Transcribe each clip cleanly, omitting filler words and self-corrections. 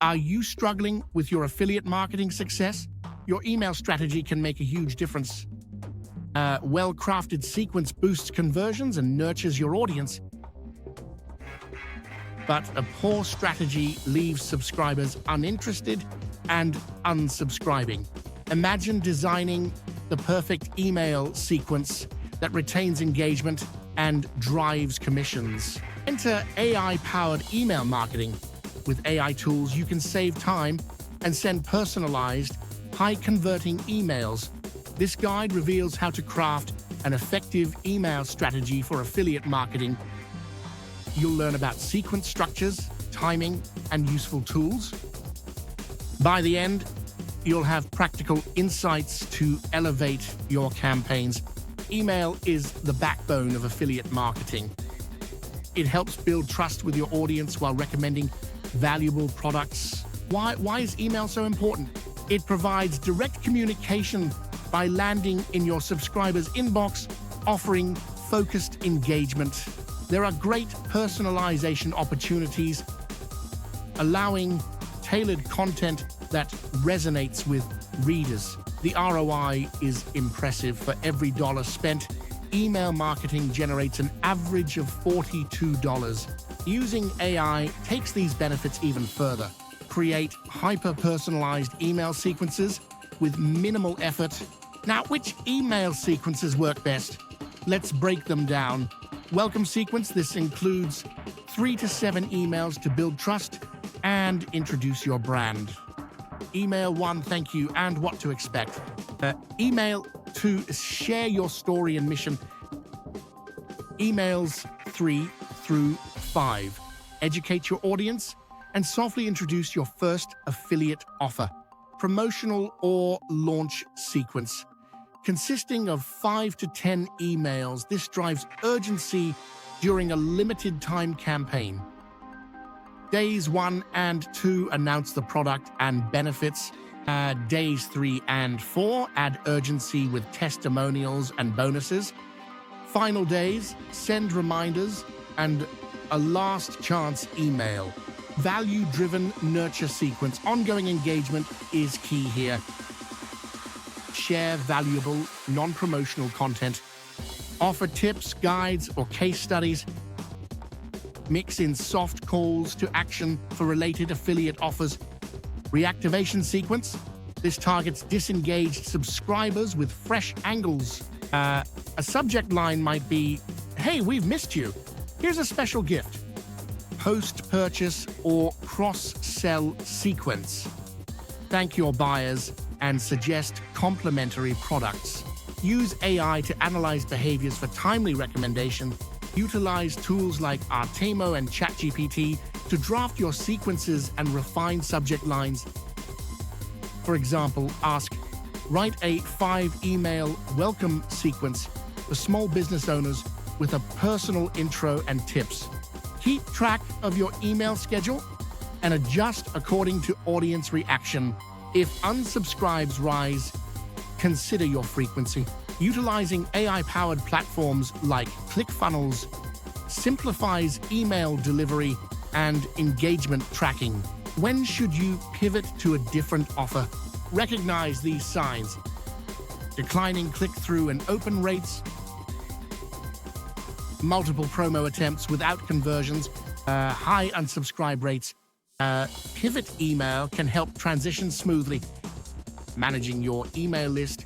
Are you struggling with your affiliate marketing success? Your email strategy can make a huge difference. A well-crafted sequence boosts conversions and nurtures your audience. But a poor strategy leaves subscribers uninterested and unsubscribing. Imagine designing the perfect email sequence that retains engagement and drives commissions. Enter AI-powered email marketing. With AI tools, you can save time and send personalized, high-converting emails. This guide reveals how to craft an effective email strategy for affiliate marketing. You'll learn about sequence structures, timing, and useful tools. By the end, you'll have practical insights to elevate your campaigns. Email is the backbone of affiliate marketing. It helps build trust with your audience while recommending valuable products. Why is email so important? It provides direct communication by landing in your subscribers' inbox, offering focused engagement. There are great personalization opportunities, allowing tailored content that resonates with readers. The ROI is impressive. For every dollar spent, email marketing generates an average of $42. Using AI takes these benefits even further. Create hyper-personalized email sequences with minimal effort. Now, which email sequences work best? Let's break them down. Welcome sequence. This includes 3 to 7 emails to build trust and introduce your brand. Email 1, thank you, and what to expect. Email 2, share your story and mission. Emails 3 through 5, educate your audience and softly introduce your first affiliate offer. Promotional or launch sequence. Consisting of 5 to 10 emails, this drives urgency during a limited time campaign. Days 1 and 2 announce the product and benefits. Days 3 and 4 add urgency with testimonials and bonuses. Final days, send reminders and a last chance email. Value-driven nurture sequence. Ongoing engagement is key here. Share valuable, non-promotional content. Offer tips, guides, or case studies. Mix in soft calls to action for related affiliate offers. Reactivation sequence. This targets disengaged subscribers with fresh angles. A subject line might be, "Hey, we've missed you. Here's a special gift." Post-purchase or cross-sell sequence. Thank your buyers and suggest complementary products. Use AI to analyze behaviors for timely recommendation. Utilize tools like Artemo and ChatGPT to draft your sequences and refine subject lines. For example, ask, write a 5-email welcome sequence for small business owners with a personal intro and tips. Keep track of your email schedule and adjust according to audience reaction. If unsubscribes rise, consider your frequency. Utilizing AI-powered platforms like ClickFunnels simplifies email delivery and engagement tracking. When should you pivot to a different offer? Recognize these signs. Declining click-through and open rates, multiple promo attempts without conversions, high unsubscribe rates. Pivot email can help transition smoothly. Managing your email list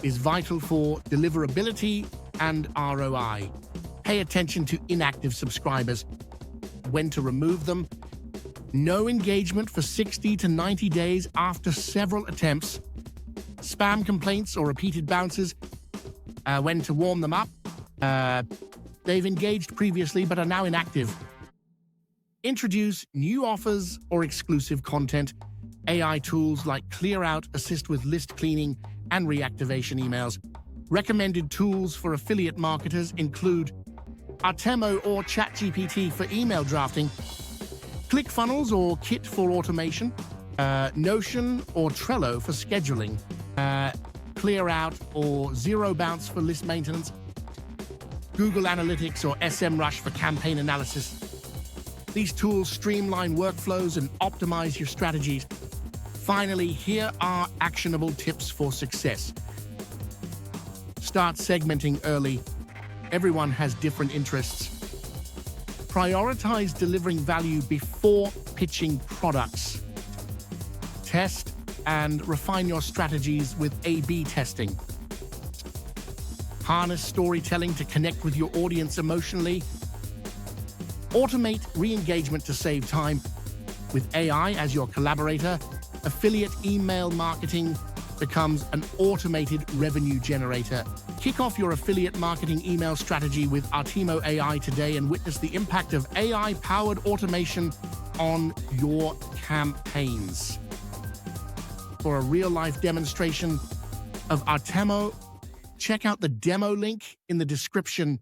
is vital for deliverability and ROI. Pay attention to inactive subscribers. When to remove them. No engagement for 60 to 90 days after several attempts. Spam complaints or repeated bounces. When to warm them up. They've engaged previously but are now inactive. Introduce new offers or exclusive content. AI tools like ClearOut assist with list cleaning and reactivation emails. Recommended tools for affiliate marketers include Artemo or ChatGPT for email drafting, ClickFunnels or Kit for automation, Notion or Trello for scheduling, ClearOut or Zero Bounce for list maintenance, Google Analytics or SEMrush for campaign analysis. These tools streamline workflows and optimize your strategies. Finally, here are actionable tips for success. Start segmenting early. Everyone has different interests. Prioritize delivering value before pitching products. Test and refine your strategies with A/B testing. Harness storytelling to connect with your audience emotionally. Automate re-engagement to save time. With AI as your collaborator, affiliate email marketing becomes an automated revenue generator. Kick off your affiliate marketing email strategy with Artemo AI today and witness the impact of AI-powered automation on your campaigns. For a real-life demonstration of Artemo, check out the demo link in the description.